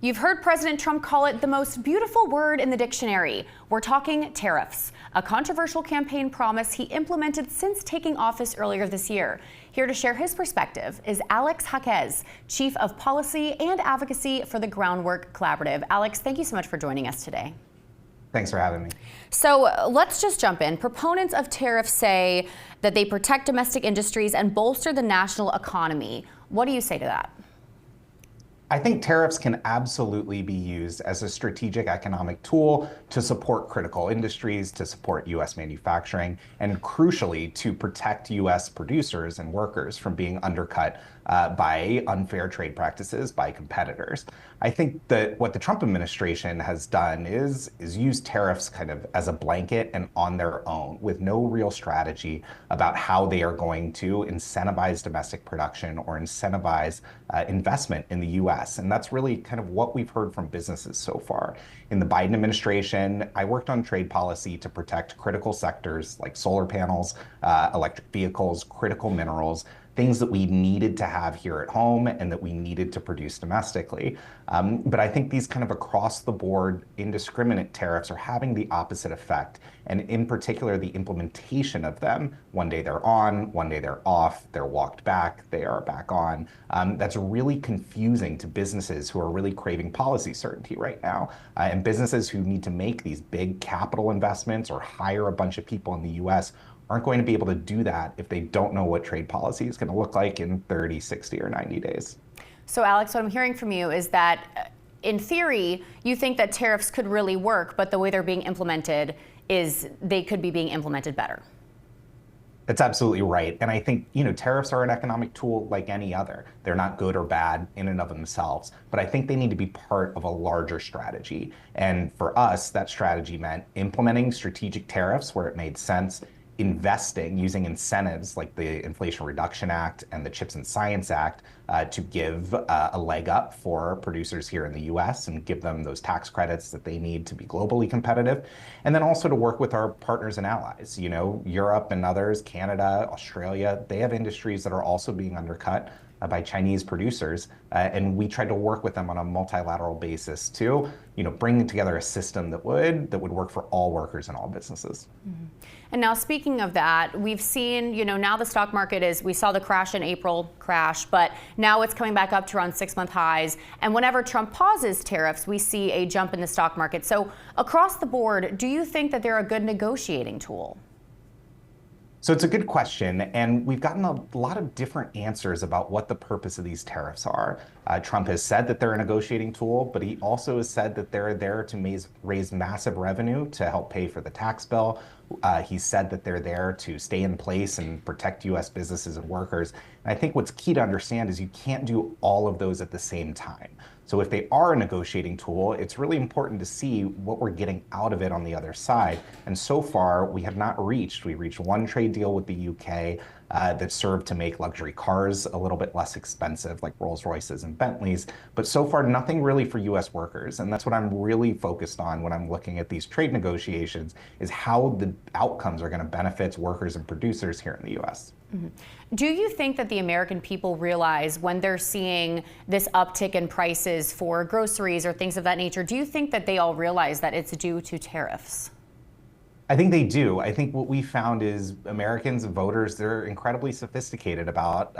You've heard President Trump call it the most beautiful word in the dictionary. We're talking tariffs, a controversial campaign promise he implemented since taking office earlier this year. Here to share his perspective is Alex Jaquez, Chief of Policy and Advocacy for the Groundwork Collaborative. Alex, thank you so much for joining us today. Thanks for having me. So let's just jump in. Proponents of tariffs say that they protect domestic industries and bolster the national economy. What do you say to that? I think tariffs can absolutely be used as a strategic economic tool to support critical industries, to support U.S. manufacturing, and crucially, to protect U.S. producers and workers from being undercut by unfair trade practices by competitors. I think that what the Trump administration has done is use tariffs kind of as a blanket and on their own, with no real strategy about how they are going to incentivize domestic production or incentivize investment in the U.S. And that's really kind of what we've heard from businesses so far. In the Biden administration, I worked on trade policy to protect critical sectors like solar panels, electric vehicles, critical minerals, things that we needed to have here at home and that we needed to produce domestically. But I think these kind of across the board indiscriminate tariffs are having the opposite effect. And in particular, the implementation of them, one day they're on, one day they're off, they're walked back, they are back on. That's really confusing to businesses who are really craving policy certainty right now. And businesses who need to make these big capital investments or hire a bunch of people in the US aren't going to be able to do that if they don't know what trade policy is going to look like in 30, 60, or 90 days. So Alex, what I'm hearing from you is that in theory, you think that tariffs could really work, but the way they're being implemented is they could be being implemented better. That's absolutely right. And I think, tariffs are an economic tool like any other. They're not good or bad in and of themselves, but I think they need to be part of a larger strategy. And for us, that strategy meant implementing strategic tariffs where it made sense, investing using incentives like the Inflation Reduction Act and the CHIPS and Science Act to give a leg up for producers here in the US and give them those tax credits that they need to be globally competitive. And then also to work with our partners and allies, Europe and others, Canada, Australia, they have industries that are also being undercut by Chinese producers, and we tried to work with them on a multilateral basis to, bring together a system that would work for all workers and all businesses. Mm-hmm. And now, speaking of that, we've seen, now the stock market we saw the crash in April crash, but now it's coming back up to around 6-month highs. And whenever Trump pauses tariffs, we see a jump in the stock market. So across the board, do you think that they're a good negotiating tool? So it's a good question, and we've gotten a lot of different answers about what the purpose of these tariffs are. Trump has said that they're a negotiating tool, but he also has said that they're there to raise massive revenue to help pay for the tax bill. He said that they're there to stay in place and protect U.S. businesses and workers. And I think what's key to understand is you can't do all of those at the same time. So if they are a negotiating tool, it's really important to see what we're getting out of it on the other side. And so far, we reached one trade deal with the UK that served to make luxury cars a little bit less expensive, like Rolls Royces and Bentleys. But so far, nothing really for US workers. And that's what I'm really focused on when I'm looking at these trade negotiations, is how the outcomes are going to benefit workers and producers here in the US. Mm-hmm. Do you think that the American people realize when they're seeing this uptick in prices for groceries or things of that nature, do you think that they all realize that it's due to tariffs? I think they do. I think what we found is Americans and voters, they're incredibly sophisticated about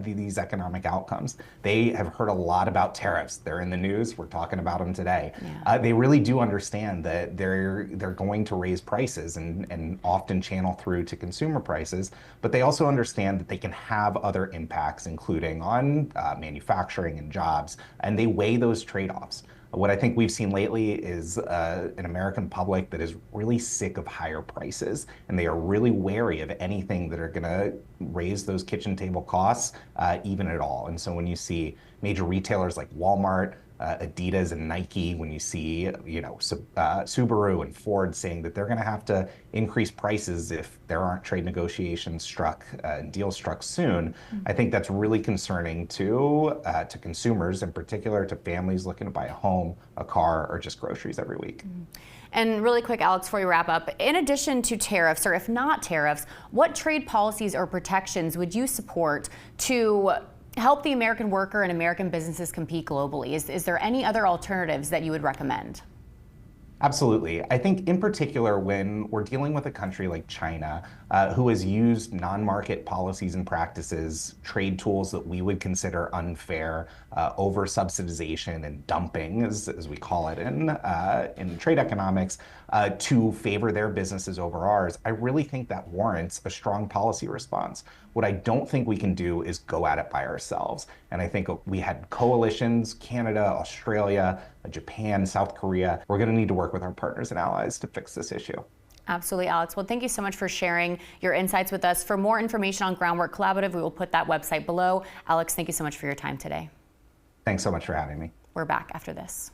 these economic outcomes. They have heard a lot about tariffs. They're in the news. We're talking about them today. Yeah. They really do understand that they're going to raise prices and often channel through to consumer prices, but they also understand that they can have other impacts, including on manufacturing and jobs, and they weigh those trade-offs. What I think we've seen lately is an American public that is really sick of higher prices, and they are really wary of anything that are going to raise those kitchen table costs, even at all. And so when you see major retailers like Walmart, Adidas and Nike, when you see, Subaru and Ford saying that they're going to have to increase prices if there aren't trade negotiations struck, deals struck soon, I think that's really concerning to consumers, in particular to families looking to buy a home, a car, or just groceries every week. And really quick, Alex, before we wrap up, in addition to tariffs, or if not tariffs, what trade policies or protections would you support to help the American worker and American businesses compete globally? Is there any other alternatives that you would recommend? Absolutely. I think in particular, when we're dealing with a country like China, who has used non-market policies and practices, trade tools that we would consider unfair, over subsidization and dumping, as we call it in trade economics, to favor their businesses over ours, I really think that warrants a strong policy response. What I don't think we can do is go at it by ourselves. And I think we had coalitions, Canada, Australia, Japan, South Korea. We're going to need to work with our partners and allies to fix this issue. Absolutely, Alex. Well, thank you so much for sharing your insights with us. For more information on Groundwork Collaborative, we will put that website below. Alex, thank you so much for your time today. Thanks so much for having me. We're back after this.